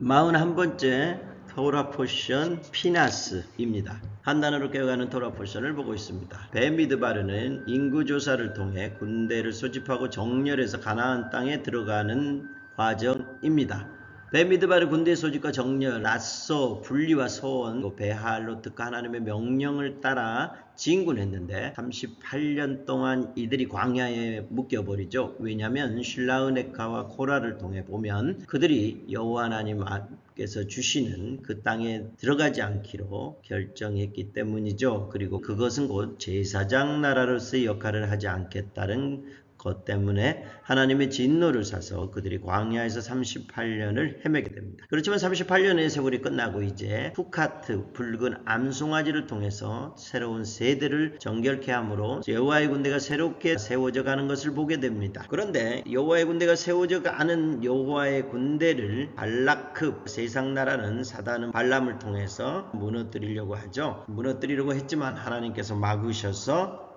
41번째 토라 포션 피나스입니다. 한 단어로 깨어가는 토라 포션을 보고 있습니다. 베미드바르는 인구조사를 통해 군대를 소집하고 정렬해서 가나안 땅에 들어가는 과정입니다. 베미드바르 군대 소집과 정렬, 낫소, 분리와 소원, 베할로트가 하나님의 명령을 따라 진군했는데 38년 동안 이들이 광야에 묶여버리죠. 왜냐하면 실라흐네카와 코라를 통해 보면 그들이 여호와 하나님께서 주시는 그 땅에 들어가지 않기로 결정했기 때문이죠. 그리고 그것은 곧 제사장 나라로서의 역할을 하지 않겠다는 것 때문에 하나님의 진노를 사서 그들이 광야에서 38년을 헤매게 됩니다. 그렇지만 38년의 세월이 끝나고 이제 푸카트, 붉은 암송아지를 통해서 새로운 세대를 정결케 함으로 여호와의 군대가 새롭게 세워져 가는 것을 보게 됩니다. 그런데 여호와의 군대가 세워져 가는 여호와의 군대를 발라크, 세상나라는 사단은 발람을 통해서 무너뜨리려고 하죠. 무너뜨리려고 했지만 하나님께서 막으셔서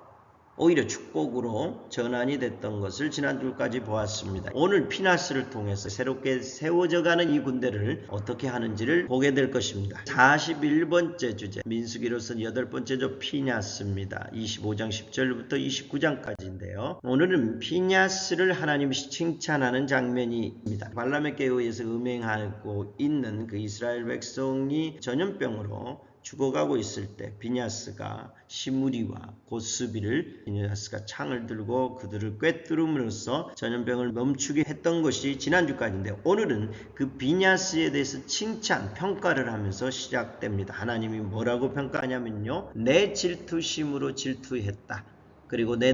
오히려 축복으로 전환이 됐던 것을 지난주까지 보았습니다. 오늘 피나스를 통해서 새롭게 세워져가는 이 군대를 어떻게 하는지를 보게 될 것입니다. 41번째 주제, 민수기로서 8번째 피냐스입니다. 25장 10절부터 29장까지인데요. 오늘은 피냐스를 하나님이 칭찬하는 장면입니다. 발람에게 의해서 음행하고 있는 그 이스라엘 백성이 전염병으로 죽어가고 있을 때 비냐스가 시무리와 고스비를 비냐스가 창을 들고 그들을 꿰뚫음으로써 전염병을 멈추게 했던 것이 지난주까지인데 오늘은 그 비냐스에 대해서 칭찬, 평가를 하면서 시작됩니다. 하나님이 뭐라고 평가하냐면요, 내 질투심으로 질투했다. 그리고 내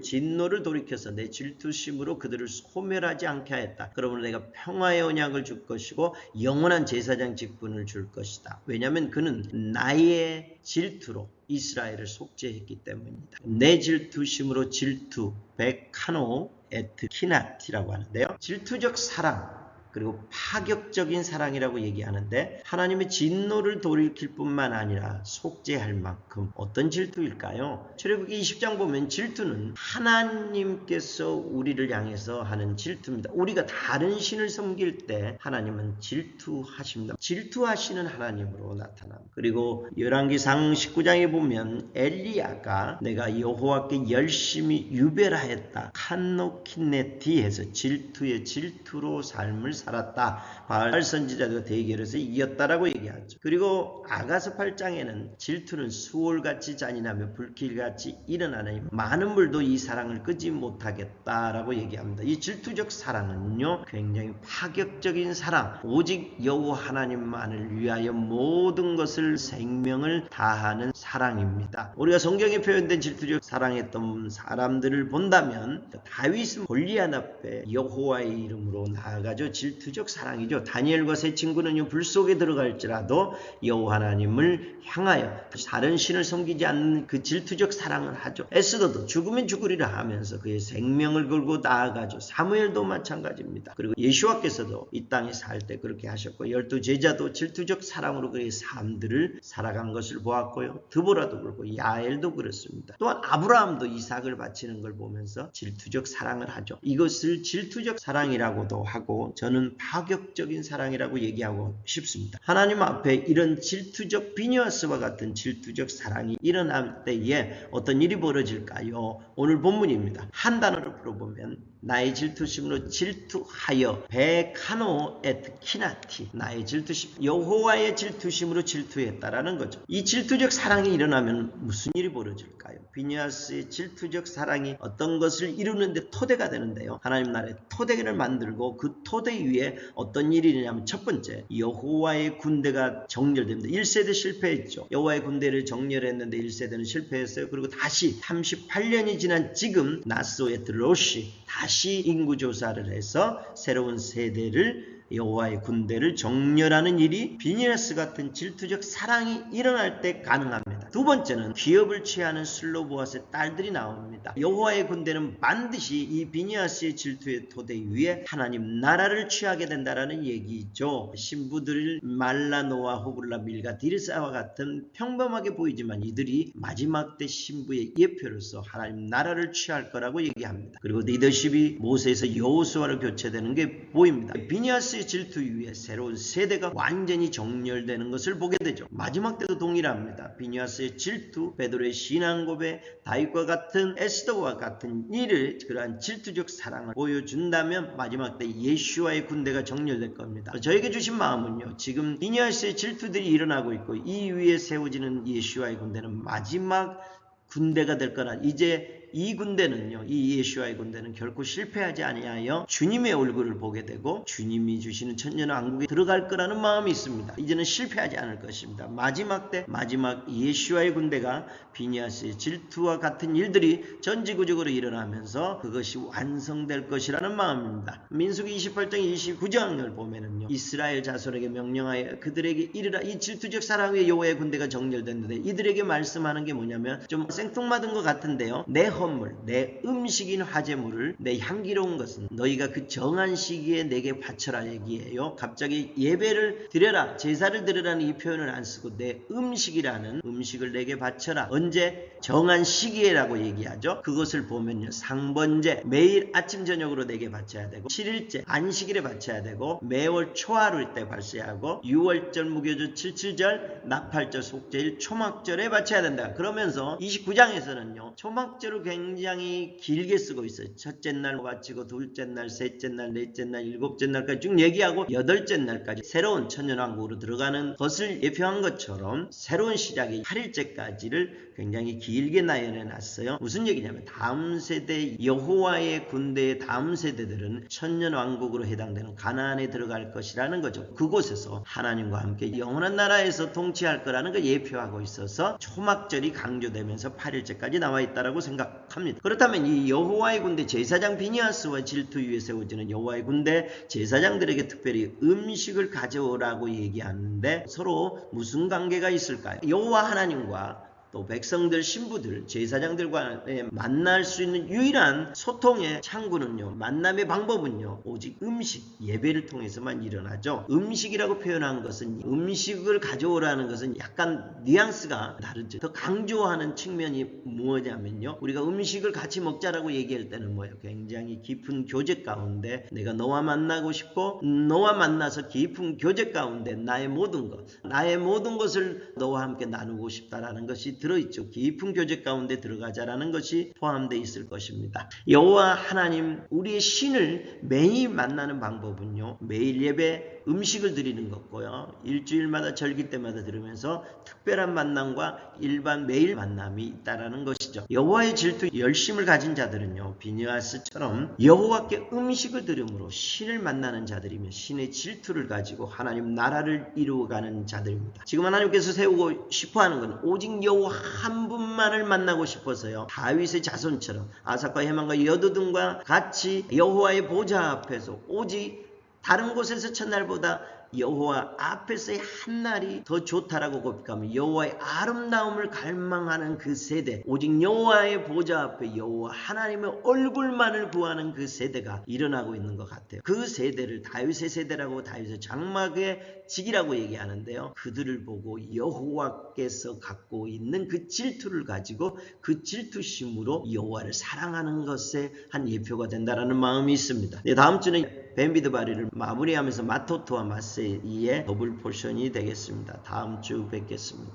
진노를 돌이켜서 내 질투심으로 그들을 소멸하지 않게 하였다. 그러므로 내가 평화의 언약을 줄 것이고 영원한 제사장 직분을 줄 것이다. 왜냐하면 그는 나의 질투로 이스라엘을 속죄했기 때문입니다. 내 질투심으로 질투, 베카노 에트 키나티라고 하는데요. 질투적 사랑, 그리고 파격적인 사랑이라고 얘기하는데 하나님의 진노를 돌이킬 뿐만 아니라 속죄할 만큼 어떤 질투일까요? 출애굽기 20장 보면 질투는 하나님께서 우리를 향해서 하는 질투입니다. 우리가 다른 신을 섬길 때 하나님은 질투하십니다. 질투하시는 하나님으로 나타납니다. 그리고 열왕기상 19장에 보면 엘리야가 내가 여호와께 열심히 유별하였다. 칸노키네티에서 질투의 질투로 삶을 살았다. 바알 선지자도 대결에서 이겼다라고 얘기하죠. 그리고 아가서 8장에는 질투는 수월같이 잔인하며 불길같이 일어나니 많은 물도 이 사랑을 끄지 못하겠다라고 얘기합니다. 이 질투적 사랑은요, 굉장히 파격적인 사랑, 오직 여호와 하나님만을 위하여 모든 것을 생명을 다하는 사랑입니다. 우리가 성경에 표현된 질투적 사랑했던 사람들을 본다면 다윗은 골리앗 앞에 여호와의 이름으로 나아가죠. 질투적 사랑이죠. 다니엘과 세 친구는 불 속에 들어갈지라도 여호와 하나님을 향하여 다른 신을 섬기지 않는 그 질투적 사랑을 하죠. 에스더도 죽으면 죽으리라 하면서 그의 생명을 걸고 나아가죠. 사무엘도 마찬가지입니다. 그리고 예수와께서도 이 땅에 살 때 그렇게 하셨고 12 제자도 질투적 사랑으로 그의 삶들을 살아간 것을 보았고요. 드보라도 그렇고 야엘도 그렇습니다. 또한 아브라함도 이삭을 바치는 걸 보면서 질투적 사랑을 하죠. 이것을 질투적 사랑이라고도 하고 저는 파격적인 사랑이라고 얘기하고 싶습니다. 하나님 앞에 이런 질투적 비냐스와 같은 질투적 사랑이 일어날 때에 어떤 일이 벌어질까요? 오늘 본문입니다. 한 단어로 풀어보면 나의 질투심으로 질투하여 베카노 에트 키나티, 나의 질투심, 여호와의 질투심으로 질투했다라는 거죠. 이 질투적 사랑이 일어나면 무슨 일이 벌어질까요? 비냐스의 질투적 사랑이 어떤 것을 이루는데 토대가 되는데요. 하나님 나라의 토대를 만들고 그 토대 위에 어떤 일이 일어나면 첫 번째, 여호와의 군대가 정렬됩니다. 1세대 실패했죠. 여호와의 군대를 정렬했는데 1세대는 실패했어요. 그리고 다시 38년이 지난 지금 나스오의 드로시 다시 인구조사를 해서 새로운 세대를 여호와의 군대를 정렬하는 일이 비냐스 같은 질투적 사랑이 일어날 때 가능합니다. 두 번째는 기업을 취하는 슬로보아스의 딸들이 나옵니다. 여호와의 군대는 반드시 이 비니아스의 질투의 토대 위에 하나님 나라를 취하게 된다라는 얘기죠. 신부들 말라노와 호글라 밀가 디르사와 같은 평범하게 보이지만 이들이 마지막 때 신부의 예표로서 하나님 나라를 취할 거라고 얘기합니다. 그리고 리더십이 모세에서 여호수아로 교체되는 게 보입니다. 비니아스의 질투 위에 새로운 세대가 완전히 정렬되는 것을 보게 되죠. 마지막 때도 동일합니다. 비니아스의 질투, 베드로의 신앙 고백, 다윗과 같은 에스더와 같은 일을 그러한 질투적 사랑을 보여준다면 마지막 때 예수와의 군대가 정렬될 겁니다. 저에게 주신 마음은요, 지금 비니아스의 질투들이 일어나고 있고 이 위에 세워지는 예수와의 군대는 마지막 군대가 될 거라. 이제 이 군대는요, 이 예수와의 군대는 결코 실패하지 아니하여 주님의 얼굴을 보게 되고 주님이 주시는 천년왕국에 들어갈 거라는 마음이 있습니다. 이제는 실패하지 않을 것입니다. 마지막 때 마지막 예수와의 군대가 비니아스의 질투와 같은 일들이 전지구적으로 일어나면서 그것이 완성될 것이라는 마음입니다. 민수기 28장 29장을 보면은요, 이스라엘 자손에게 명령하여 그들에게 이르라. 이 질투적 사랑 위에 여호와의 군대가 정렬됐는데 이들에게 말씀하는 게 뭐냐면 좀 생뚱맞은 것 같은데요, 내 헌물, 내 음식인 화제물을, 내 향기로운 것은 너희가 그 정한 시기에 내게 바쳐라 얘기예요. 갑자기 예배를 드려라, 제사를 드려라는 이 표현을 안 쓰고 내 음식이라는 음식을 내게 바쳐라. 언제? 정한 시기에라고 얘기하죠. 그것을 보면요, 상번제 매일 아침 저녁으로 내게 바쳐야 되고, 7일째 안식일에 바쳐야 되고, 매월 초하루 때 바쳐야 하고, 6월절 무교절 77절 나팔절 속죄일 초막절에 바쳐야 된다. 그러면서 29장에서는요 초막절을 굉장히 길게 쓰고 있어요. 첫째 날 바치고 둘째 날, 셋째 날, 넷째 날, 일곱째 날까지 쭉 얘기하고 여덟째 날까지 새로운 천년왕국으로 들어가는 것을 예표한 것처럼 새로운 시작이 8일째까지를 굉장히 길게 나열해 놨어요. 무슨 얘기냐면 다음 세대 여호와의 군대의 다음 세대들은 천년왕국으로 해당되는 가나안에 들어갈 것이라는 거죠. 그곳에서 하나님과 함께 영원한 나라에서 통치할 거라는 걸 예표하고 있어서 초막절이 강조되면서 8일째까지 나와 있다라고 생각합니다. 그렇다면 이 여호와의 군대 제사장 비니아스와 질투 위에 세워지는 여호와의 군대 제사장들에게 특별히 음식을 가져오라고 얘기하는데 서로 무슨 관계가 있을까요? 여호와 하나님과 또 백성들, 신부들, 제사장들과 만날 수 있는 유일한 소통의 창구는요, 만남의 방법은요, 오직 음식, 예배를 통해서만 일어나죠. 음식이라고 표현한 것은, 음식을 가져오라는 것은 약간 뉘앙스가 다르죠. 더 강조하는 측면이 뭐냐면요, 우리가 음식을 같이 먹자라고 얘기할 때는 뭐예요? 굉장히 깊은 교제 가운데 내가 너와 만나고 싶고 너와 만나서 깊은 교제 가운데 나의 모든 것을 너와 함께 나누고 싶다라는 것이 들어있죠. 깊은 교제 가운데 들어가자라는 것이 포함되어 있을 것입니다. 여호와 하나님, 우리의 신을 매일 만나는 방법은요, 매일 예배 음식을 드리는 것고요, 일주일마다 절기 때마다 들으면서 특별한 만남과 일반 매일 만남이 있다라는 것이죠. 여호와의 질투 열심을 가진 자들은요, 비니아스처럼 여호와께 음식을 드림으로 신을 만나는 자들이며 신의 질투를 가지고 하나님 나라를 이루어가는 자들입니다. 지금 하나님께서 세우고 싶어하는 것은 오직 여호와 한 분만을 만나고 싶어서요, 다윗의 자손처럼 아삭과 헤만과 여두둔과 같이 여호와의 보좌 앞에서 오직 다른 곳에서 첫날보다 여호와 앞에서의 한 날이 더 좋다라고 고백하면 여호와의 아름다움을 갈망하는 그 세대, 오직 여호와의 보좌 앞에 여호와 하나님의 얼굴만을 구하는 그 세대가 일어나고 있는 것 같아요. 그 세대를 다윗의 세대라고, 다윗의 장막의 직이라고 얘기하는데요, 그들을 보고 여호와께서 갖고 있는 그 질투를 가지고 그 질투심으로 여호와를 사랑하는 것에 한 예표가 된다라는 마음이 있습니다. 다음 주는 벤비드바리를 마무리하면서 마토토와 마세이의 더블 포션이 되겠습니다. 다음 주 뵙겠습니다.